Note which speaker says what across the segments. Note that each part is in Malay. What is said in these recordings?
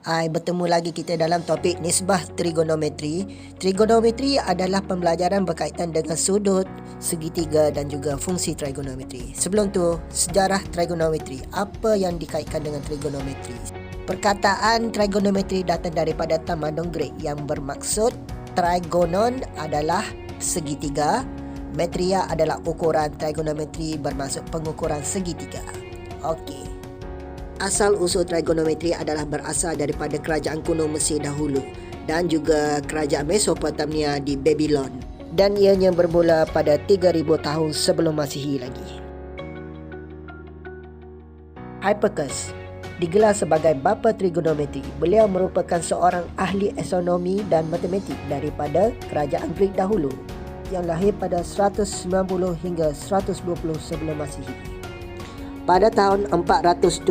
Speaker 1: Hai, bertemu lagi kita dalam topik nisbah trigonometri. Trigonometri adalah pembelajaran berkaitan dengan sudut, segitiga dan juga fungsi trigonometri. Sebelum tu, sejarah trigonometri. Apa yang dikaitkan dengan trigonometri? Perkataan trigonometri datang daripada tamadun Greek yang bermaksud trigonon adalah segitiga, metria adalah ukuran, trigonometri bermaksud pengukuran segitiga. Okey. Asal usul trigonometri adalah berasal daripada kerajaan kuno Mesir dahulu dan juga kerajaan Mesopotamia di Babylon, dan ianya bermula pada 3000 tahun sebelum Masihi lagi. Hipparchus digelar sebagai bapa trigonometri. Beliau merupakan seorang ahli astronomi dan matematik daripada kerajaan Greek dahulu yang lahir pada 190 hingga 120 sebelum Masihi. Pada tahun 476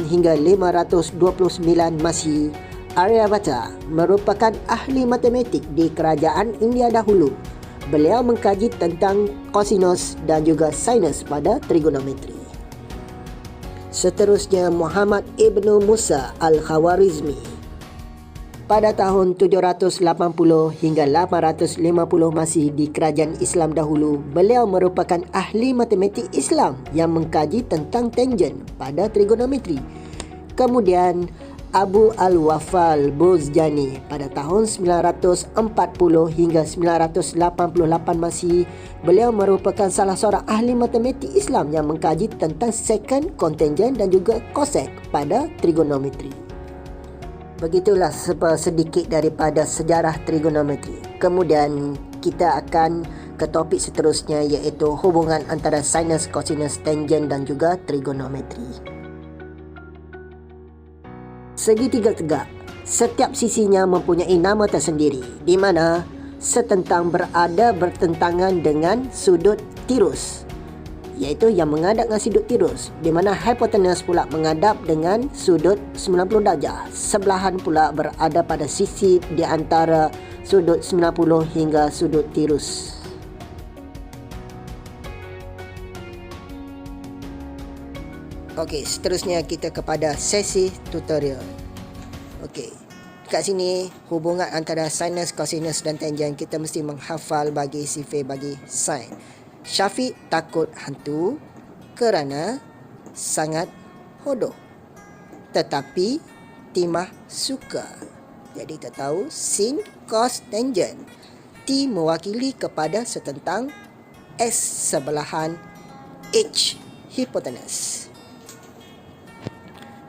Speaker 1: hingga 529 Masihi, Aryabhata merupakan ahli matematik di kerajaan India dahulu. Beliau mengkaji tentang kosinus dan juga sinus pada trigonometri. Seterusnya, Muhammad ibnu Musa al-Khawarizmi. Pada tahun 780 hingga 850 Masihi di kerajaan Islam dahulu, beliau merupakan ahli matematik Islam yang mengkaji tentang tangen pada trigonometri. Kemudian, Abu al-Wafal Buzjani pada tahun 940 hingga 988 Masihi, beliau merupakan salah seorang ahli matematik Islam yang mengkaji tentang secant, kotangen dan juga cosec pada trigonometri. Begitulah sedikit daripada sejarah trigonometri. Kemudian kita akan ke topik seterusnya, iaitu hubungan antara sinus, cosinus, tangen dan juga trigonometri. Segitiga tegak, setiap sisinya mempunyai nama tersendiri, di mana setentang berada bertentangan dengan sudut tirus, iaitu yang menghadap dengan sudut tirus, di mana hipotenus pula menghadap dengan sudut 90 darjah. Sebelahan pula berada pada sisi di antara sudut 90 hingga sudut tirus. Okey, seterusnya kita kepada sesi tutorial. Okey, kat sini hubungan antara sinus, cosinus dan tangen kita mesti menghafal bagi sifir bagi sin. Syafiq takut hantu kerana sangat hodoh, tetapi Timah suka. Jadi kita tahu sin, cos, tangen. T mewakili kepada setentang, S sebelahan, H hipotenus.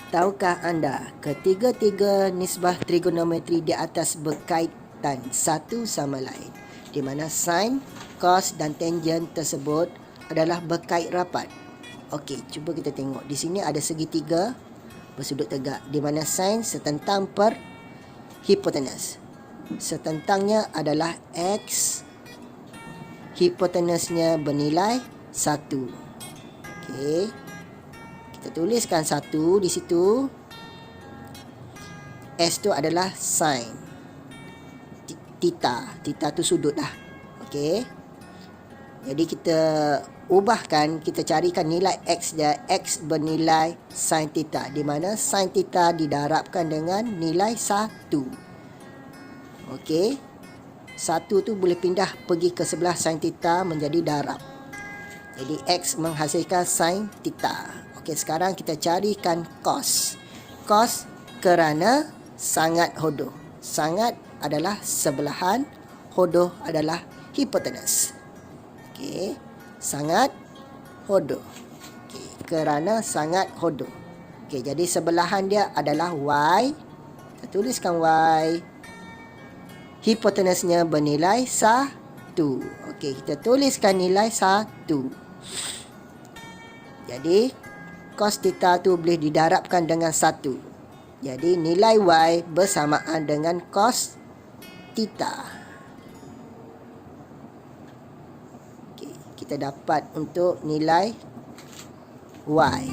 Speaker 1: Tahukah anda ketiga-tiga nisbah trigonometri di atas berkaitan satu sama lain, di mana sin, cos dan tangen tersebut adalah berkait rapat. Okey, cuba kita tengok. Di sini ada segitiga bersudut tegak, di mana sin setentang per hipotenus. Setentangnya adalah X, hipotenusnya bernilai 1. Okey, kita tuliskan 1 di situ. S tu adalah sin. Theta tu sudut lah. Okey, jadi kita ubahkan, kita carikan nilai X dia. X bernilai sin theta, di mana sin theta didarabkan dengan nilai 1. Okey, 1 tu boleh pindah pergi ke sebelah sin theta menjadi darab. Jadi X menghasilkan sin theta. Okey, sekarang kita carikan cos. Cos kerana sangat hodoh. Sangat adalah sebelahan, hodoh adalah hipotenus. Okey, sangat hodoh. Okey, kerana sangat hodoh. Okey, jadi sebelahan dia adalah Y. Kita tuliskan Y. Hipotenusnya bernilai 1. Okey, kita tuliskan nilai 1. Jadi cos theta tu boleh didarabkan dengan 1. Jadi nilai Y bersamaan dengan cos theta. Okey, kita dapat untuk nilai Y.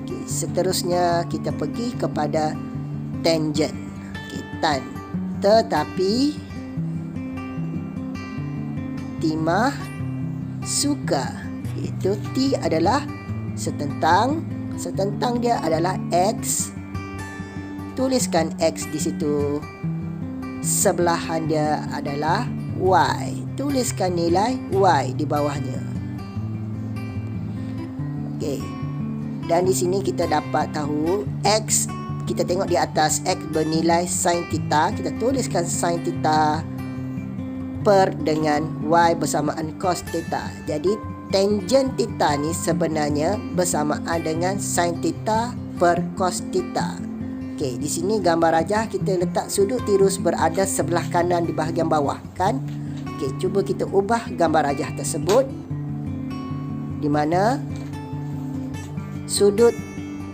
Speaker 1: Okey, seterusnya kita pergi kepada tangen. Okey, tan. Tetapi Timah suka, iaitu T adalah setentang. Setentang dia adalah X, tuliskan X di situ. Sebelahan dia adalah Y. Tuliskan nilai Y di bawahnya. Okey. Dan di sini kita dapat tahu X, kita tengok di atas X bernilai sin theta. Kita tuliskan sin theta per dengan Y bersamaan cos theta. Jadi tangent theta ni sebenarnya bersamaan dengan sin theta per cos theta. Okey, di sini gambar rajah kita letak sudut tirus berada sebelah kanan di bahagian bawah, kan? Okey, cuba kita ubah gambar rajah tersebut di mana sudut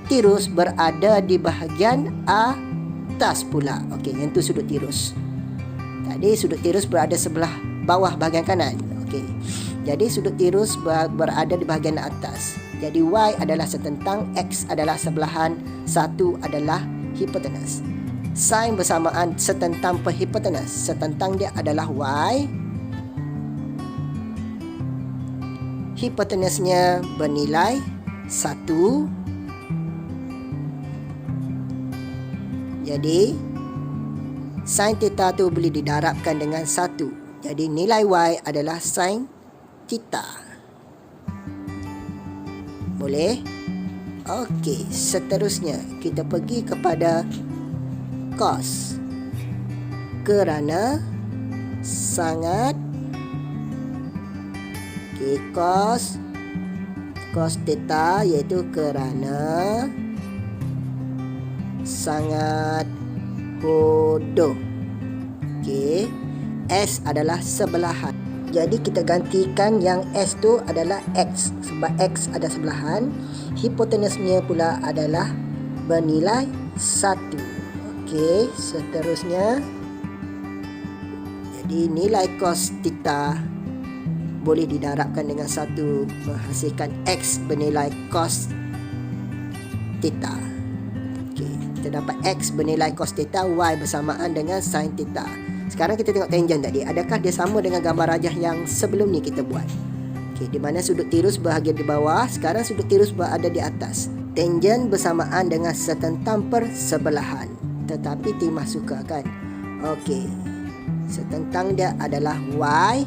Speaker 1: tirus berada di bahagian atas pula. Okey, yang tu sudut tirus. Tadi sudut tirus berada sebelah bawah bahagian kanan. Okey. Jadi sudut tirus berada di bahagian atas. Jadi Y adalah setentang, X adalah sebelahan, 1 adalah hipotenus. Sin bersamaan setentang per hipotenus. Setentang dia adalah Y. Hipotenusnya bernilai 1. Jadi sin theta tu boleh didarabkan dengan 1. Jadi nilai Y adalah sin theta. Boleh? Okey, seterusnya kita pergi kepada cos. Kerana sangat cos theta, iaitu kerana sangat bodoh. Okey, S adalah sebelahan. Jadi kita gantikan yang S tu adalah X, sebab X ada sebelahan. Hipotenusnya pula adalah bernilai 1. Okey, seterusnya. Jadi nilai cos theta boleh didarabkan dengan 1, menghasilkan X bernilai cos theta. Okey, kita dapat X bernilai cos theta, Y bersamaan dengan sin theta. Sekarang kita tengok tangent tadi. Adakah dia sama dengan gambar rajah yang sebelum ni kita buat? Okey, di mana sudut tirus berada di bawah, sekarang sudut tirus berada di atas. Tangent bersamaan dengan setentang per sebelahan. Tetapi timah suka, kan? Okey. Setentang dia adalah Y.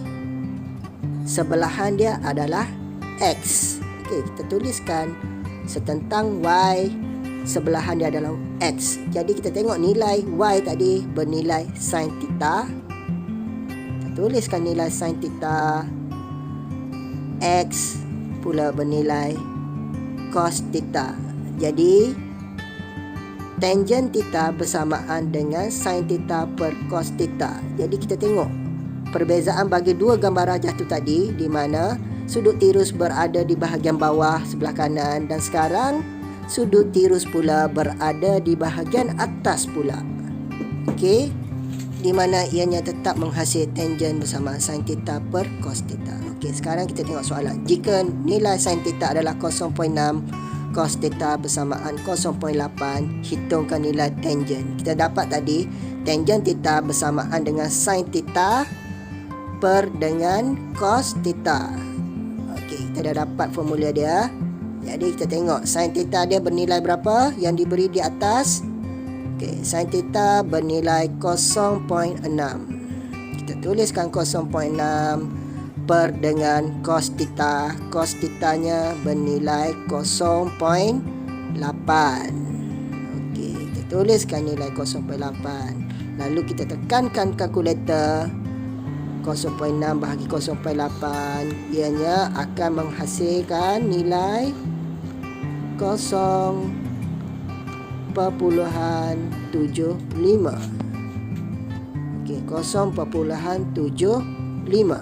Speaker 1: Sebelahan dia adalah X. Okey, kita tuliskan setentang Y, sebelahan dia adalah X. Jadi kita tengok nilai Y tadi bernilai sin theta. Kita tuliskan nilai sin theta. X pula bernilai cos theta. Jadi tangent theta bersamaan dengan sin theta per cos theta. Jadi kita tengok perbezaan bagi dua gambar rajah tu tadi, di mana sudut tirus berada di bahagian bawah sebelah kanan, dan sekarang sudut tirus pula berada di bahagian atas pula. Okey, di mana ianya tetap menghasil tangent bersama sin theta per cos theta. Okey, sekarang kita tengok soalan. Jika nilai sin theta adalah 0.6, cos theta bersamaan 0.8, hitungkan nilai tangent. Kita dapat tadi tangent theta bersamaan dengan sin theta per dengan cos theta. Okey, kita dah dapat formula dia. Jadi kita tengok sin theta dia bernilai berapa yang diberi di atas. Okey, sin theta bernilai 0.6. Kita tuliskan 0.6 per dengan cos theta. Cos theta-nya bernilai 0.8. Okey, kita tuliskan nilai 0.8. Lalu kita tekankan kalkulator. 0.6 bahagi 0.8, ianya akan menghasilkan nilai 0.75. Okey, 0.75.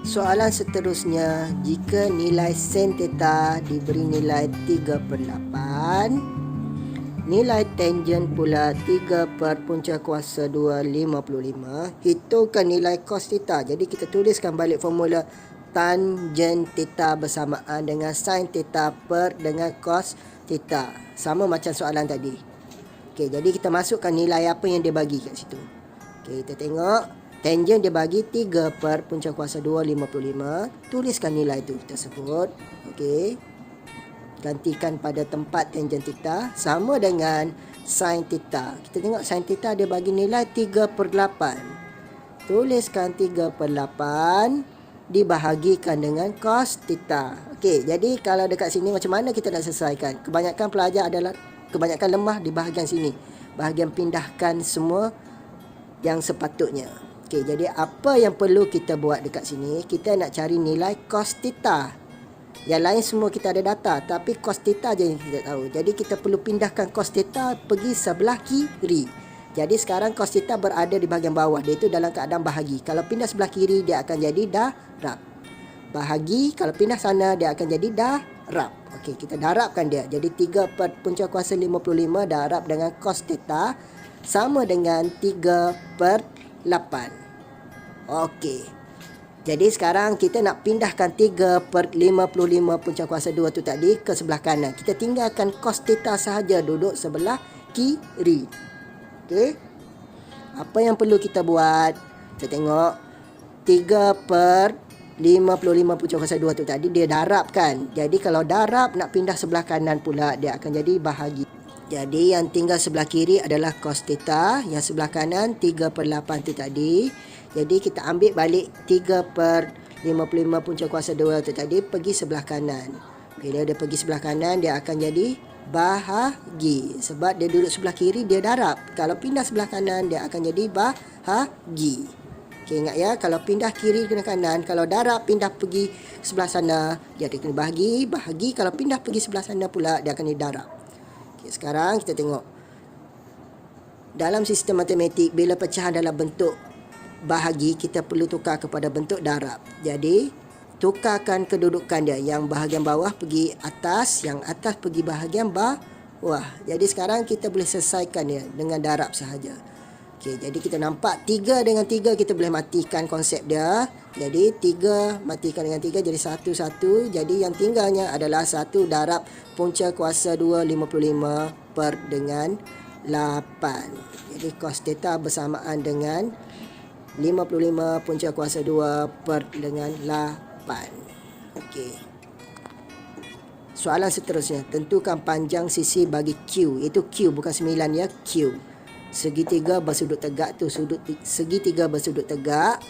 Speaker 1: Soalan seterusnya, jika nilai sin theta diberi nilai 3/8, nilai tangent pula 3 per punca kuasa 2, 55. Hitungkan nilai cos theta. Jadi kita tuliskan balik formula tangent theta bersamaan dengan sin theta per dengan cos theta. Sama macam soalan tadi. Okey, jadi kita masukkan nilai apa yang dia bagi kat situ. Okey, kita tengok. Tangent dia bagi 3 per punca kuasa 2, 55. Tuliskan nilai itu tersebut. Okey. Gantikan pada tempat tangent theta sama dengan sin theta. Kita tengok sin theta dia bagi nilai 3/8. Tuliskan 3/8 dibahagikan dengan cos theta. Okey, jadi kalau dekat sini macam mana kita nak selesaikan? Kebanyakan pelajar kebanyakan lemah di bahagian sini. Bahagian pindahkan semua yang sepatutnya. Okey, jadi apa yang perlu kita buat dekat sini? Kita nak cari nilai cos theta. Yang lain semua kita ada data, tapi cos theta je yang kita tahu. Jadi kita perlu pindahkan cos theta pergi sebelah kiri. Jadi sekarang cos theta berada di bahagian bawah, dia itu dalam keadaan bahagi. Kalau pindah sebelah kiri dia akan jadi darab. Bahagi, kalau pindah sana dia akan jadi darab. Okey, kita darabkan dia. Jadi 3/55 darab dengan cos theta sama dengan 3/8. Okey. Jadi sekarang kita nak pindahkan 3/55 tu tadi ke sebelah kanan. Kita tinggalkan cos theta sahaja duduk sebelah kiri. Okey. Apa yang perlu kita buat? Kita tengok 3/55 tu tadi dia darab kan. Jadi kalau darab nak pindah sebelah kanan pula dia akan jadi bahagi. Jadi yang tinggal sebelah kiri adalah cos theta, yang sebelah kanan 3/8 tu tadi. Jadi kita ambil balik 3/55 tu tadi pergi sebelah kanan. Bila dia pergi sebelah kanan dia akan jadi bahagi. Sebab dia duduk sebelah kiri dia darab. Kalau pindah sebelah kanan dia akan jadi bahagi. Okey, ingat ya, kalau pindah kiri ke kanan, kalau darab pindah pergi sebelah sana dia akan bahagi. Bahagi kalau pindah pergi sebelah sana pula dia akan jadi darab. Okey, sekarang kita tengok dalam sistem matematik bila pecahan dalam bentuk bahagi kita perlu tukar kepada bentuk darab. Jadi tukarkan kedudukan dia, yang bahagian bawah pergi atas, yang atas pergi bahagian bawah. Jadi sekarang kita boleh selesaikan dia dengan darab sahaja. Okey, jadi kita nampak 3 dengan 3 kita boleh matikan konsep dia. Jadi 3 matikan dengan 3 jadi 1 Jadi yang tinggalnya adalah 1 darab punca kuasa 2 55 per dengan 8. Jadi cos theta bersamaan dengan 55 punca kuasa 2 per dengan 8. Okey. Soalan seterusnya, tentukan panjang sisi bagi Q. Itu Q bukan 9 ya, Q. Segitiga bersudut tegak tu, segitiga bersudut tegak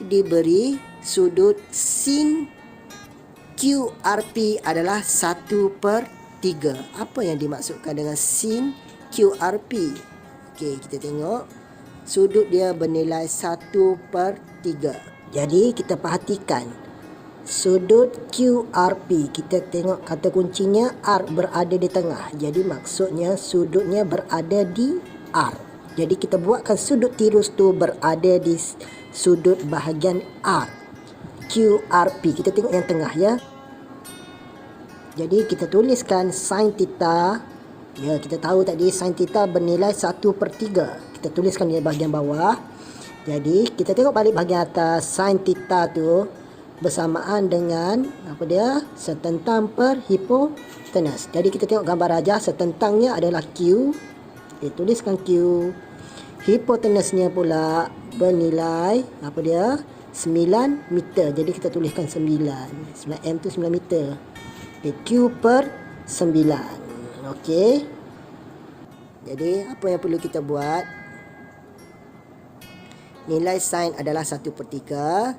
Speaker 1: diberi sudut sin QRP adalah 1/3. Apa yang dimaksudkan dengan sin QRP? Okey, kita tengok sudut dia bernilai 1/3. Jadi kita perhatikan sudut QRP, kita tengok kata kuncinya R berada di tengah. Jadi maksudnya sudutnya berada di R. Jadi kita buatkan sudut tirus tu berada di sudut bahagian R. QRP, kita tengok yang tengah ya. Jadi kita tuliskan sin theta. Ya, kita tahu tadi sin theta bernilai 1/3. Kita tuliskan di bahagian bawah. Jadi kita tengok balik bahagian atas, sin theta tu bersamaan dengan apa dia? Setentang per hipotenus. Jadi kita tengok gambar rajah, setentangnya adalah Q. Kita tuliskan Q. Hipotenusnya pula bernilai apa dia? 9 meter. Jadi kita tuliskan 9. 9M tu 9 meter. Okay, Q/9. Okey. Jadi apa yang perlu kita buat? Nilai sin adalah 1/3.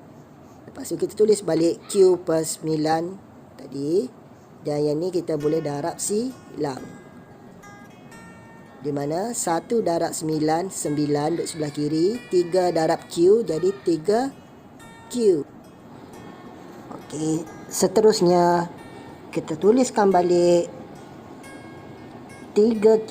Speaker 1: Lepas tu kita tulis balik Q/9 tadi. Dan yang ni kita boleh darab silang. Di mana 1 darab 9, 9 duduk sebelah kiri. 3 darab Q jadi 3Q. Okey, seterusnya kita tuliskan balik 3Q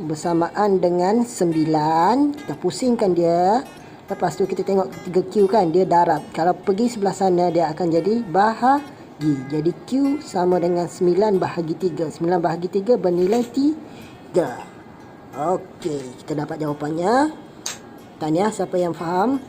Speaker 1: bersamaan dengan 9. Kita pusingkan dia. Lepas tu kita tengok 3Q kan, dia darab. Kalau pergi sebelah sana dia akan jadi bahagi. Jadi Q sama dengan 9 bahagi 3. 9 bahagi 3 bernilai 3. Okey, kita dapat jawapannya. Tanya siapa yang faham?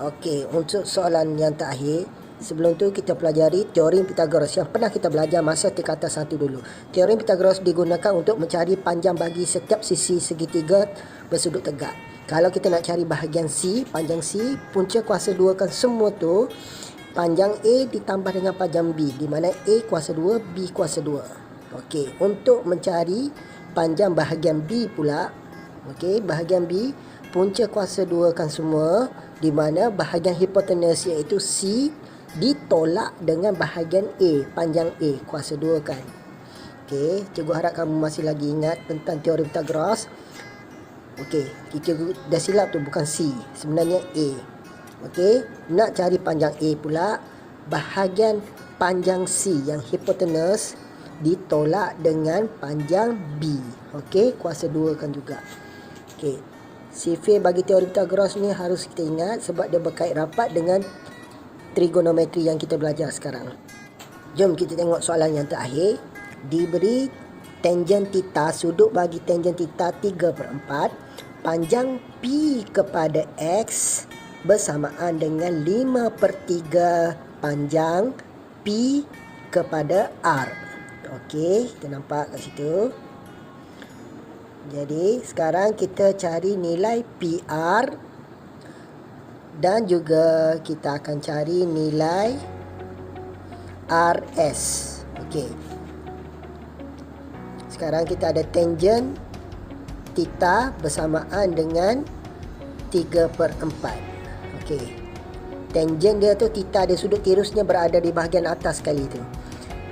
Speaker 1: Okey, untuk soalan yang terakhir, sebelum tu kita pelajari teorem Pythagoras yang pernah kita belajar masa tingkatan 1 dulu. Teorem Pythagoras digunakan untuk mencari panjang bagi setiap sisi segitiga bersudut tegak. Kalau kita nak cari bahagian C, panjang C, punca kuasa 2 kan semua tu panjang A ditambah dengan panjang B, di mana A kuasa 2, B kuasa 2. Okey, untuk mencari panjang bahagian B pula. Okey, bahagian B punca kuasa 2 kan semua, di mana bahagian hipotenus iaitu C ditolak dengan bahagian A, panjang A, kuasa 2 kan. Okey, cikgu harap kamu masih lagi ingat tentang teori Pythagoras. Okey, cikgu dah silap tu, bukan C, sebenarnya A. Okey, nak cari panjang A pula, bahagian panjang C yang hipotenus ditolak dengan panjang B. Okey, kuasa 2 kan juga. Okey, sifir bagi teori Pythagoras ni harus kita ingat sebab dia berkait rapat dengan trigonometri yang kita belajar sekarang. Jom kita tengok soalan yang terakhir. Diberi tangent theta, sudut bagi tangent theta 3/4, panjang P kepada X bersamaan dengan 5/3 panjang P kepada R. Okey, kita nampak kat situ. Jadi sekarang kita cari nilai PR dan juga kita akan cari nilai RS. Okey. Sekarang kita ada tangent theta bersamaan dengan 3/4. Okey. Tangent dia tu, theta dia, sudut tirusnya berada di bahagian atas sekali tu.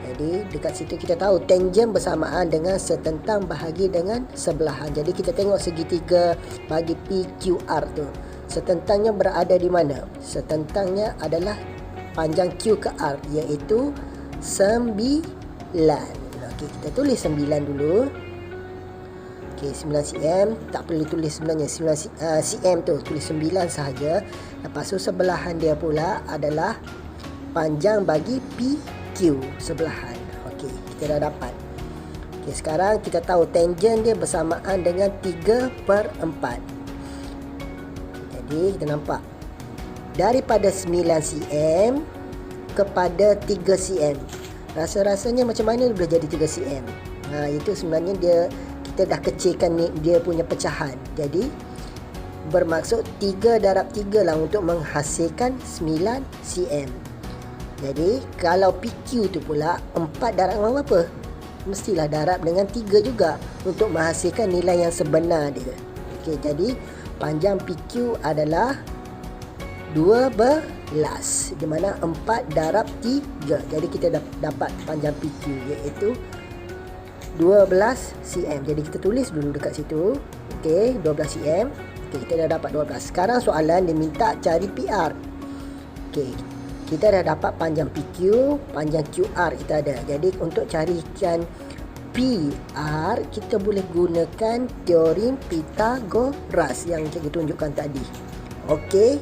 Speaker 1: Jadi dekat situ kita tahu tangent bersamaan dengan setentang bahagi dengan sebelahan. Jadi kita tengok segitiga bagi PQR tu. Setentangnya berada di mana? Setentangnya adalah panjang Q ke R, iaitu 9. Okey, kita tulis 9 dulu. Okey, 9 cm. Tak perlu tulis sebenarnya 9 cm tu, tulis 9 sahaja. Lepas tu sebelahan dia pula adalah panjang bagi PQ, sebelahan. Okey, kita dah dapat. Okey, sekarang kita tahu tangent dia bersamaan dengan 3/4. Jadi kita nampak daripada 9 cm kepada 3 cm. Rasa-rasanya macam mana boleh jadi 3 cm? Itu sebenarnya kita dah kecilkan dia punya pecahan. Jadi bermaksud 3 darab 3 lah untuk menghasilkan 9 cm. Jadi kalau PQ tu pula 4 darab dengan apa? Mestilah darab dengan 3 juga untuk menghasilkan nilai yang sebenar dia. Okey, jadi panjang PQ adalah 12, di mana 4 darab 3. Jadi kita dapat panjang PQ iaitu 12 cm. Jadi kita tulis dulu dekat situ. Okey, 12 cm. Okey, kita dah dapat 12. Sekarang soalan dia minta cari PR. Okey, kita dah dapat panjang PQ, panjang QR kita ada. Jadi untuk carikan PR, kita boleh gunakan teorem Pythagoras yang cikgu tunjukkan tadi. Okey.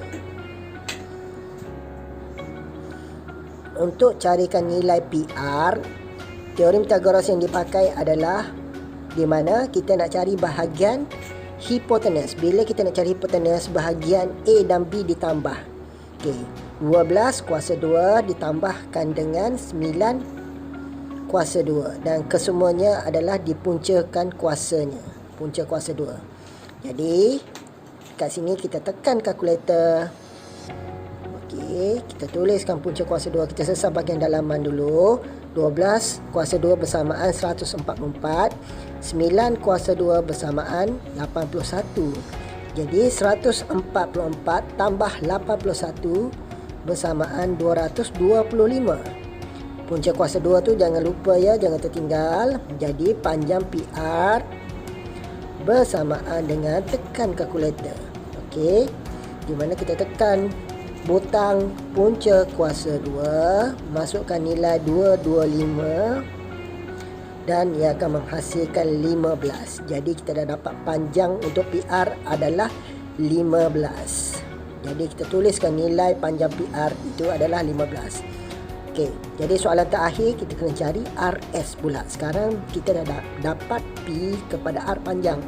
Speaker 1: Untuk carikan nilai PR, teorem Pythagoras yang dipakai adalah di mana kita nak cari bahagian hipotenus. Bila kita nak cari hipotenus, bahagian A dan B ditambah. Okey, 12 kuasa 2 ditambahkan dengan 9 kuasa 2, dan kesemuanya adalah dipuncakan kuasanya, punca kuasa 2. Jadi kat sini kita tekan kalkulator. Okey, kita tuliskan punca kuasa 2. Kita sesam bahagian dalaman dulu. 12 kuasa 2 bersamaan 144. 9 kuasa 2 bersamaan 81. Jadi 144 tambah 81 bersamaan 225. Punca kuasa 2 tu jangan lupa ya, jangan tertinggal. Jadi panjang PR bersamaan dengan, tekan kalkulator. Okey, di mana kita tekan butang punca kuasa 2, masukkan nilai 225 dan ia akan menghasilkan 15. Jadi kita dah dapat panjang untuk PR adalah 15. Jadi kita tuliskan nilai panjang PR itu adalah 15. Okey, jadi soalan terakhir kita kena cari RS pula. Sekarang kita dah dapat P kepada R panjang.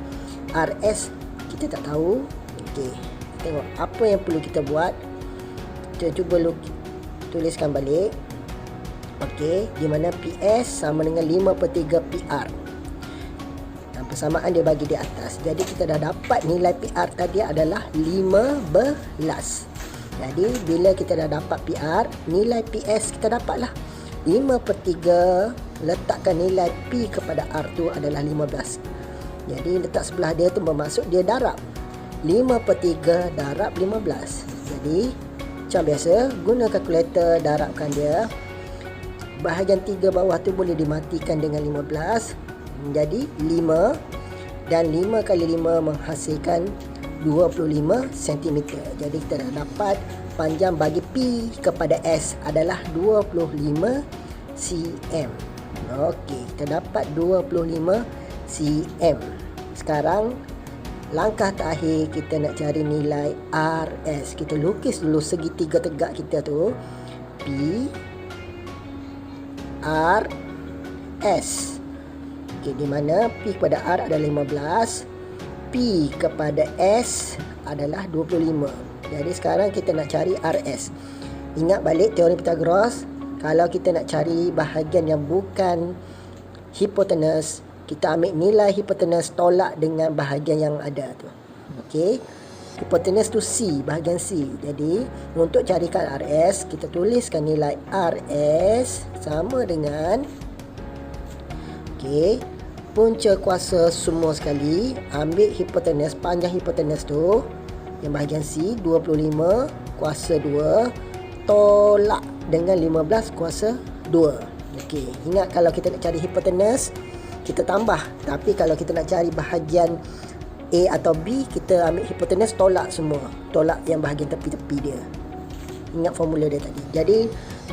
Speaker 1: RS kita tak tahu. Okey, tengok apa yang perlu kita buat. Kita cuba tuliskan balik. Okey, di mana PS sama dengan 5/3 PR. Dan persamaan dia bagi di atas. Jadi kita dah dapat nilai PR tadi adalah 15. Jadi bila kita dah dapat PR, nilai PS kita dapatlah 5/3. Letakkan nilai P kepada R tu adalah 15. Jadi letak sebelah dia tu bermaksud dia darab. 5/3 darab 15. Jadi macam biasa, guna kalkulator darabkan dia. Bahagian 3 bawah tu boleh dimatikan dengan 15. Jadi 5, dan 5 kali 5 menghasilkan 25 cm. Jadi kita dah dapat panjang bagi P kepada S adalah 25 cm. Okey, kita dapat 25 cm. Sekarang langkah terakhir kita nak cari nilai RS. Kita lukis dulu segitiga tegak kita tu. P R S. Okey, di mana P kepada R adalah 15, P kepada S adalah 25. Jadi sekarang kita nak cari RS. Ingat balik teori Pythagoras, kalau kita nak cari bahagian yang bukan hipotenus, kita ambil nilai hipotenus tolak dengan bahagian yang ada tu. Okey. Hipotenus tu C, bahagian C. Jadi untuk carikan RS, kita tuliskan nilai RS sama dengan, okey, punca kuasa semua sekali, ambil hipotenus, panjang hipotenus tu yang bahagian C 25 kuasa 2 tolak dengan 15 kuasa 2. Okey, ingat kalau kita nak cari hipotenus kita tambah, tapi kalau kita nak cari bahagian A atau B, kita ambil hipotenus tolak semua, tolak yang bahagian tepi-tepi dia. Ingat formula dia tadi. Jadi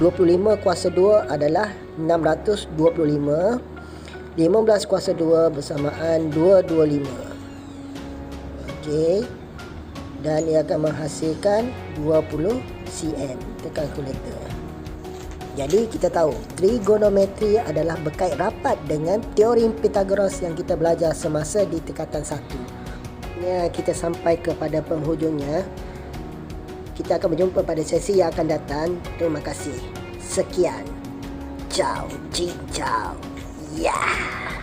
Speaker 1: 25 kuasa 2 adalah 625. 15 kuasa 2 bersamaan 225. Okey. Dan ia akan menghasilkan 20 cm. Tekan kalkulator. Jadi kita tahu trigonometri adalah berkait rapat dengan teori Pythagoras yang kita belajar semasa di tingkatan 1. Ya, kita sampai kepada penghujungnya. Kita akan berjumpa pada sesi yang akan datang. Terima kasih. Sekian. Ciao, ciao. Yeah.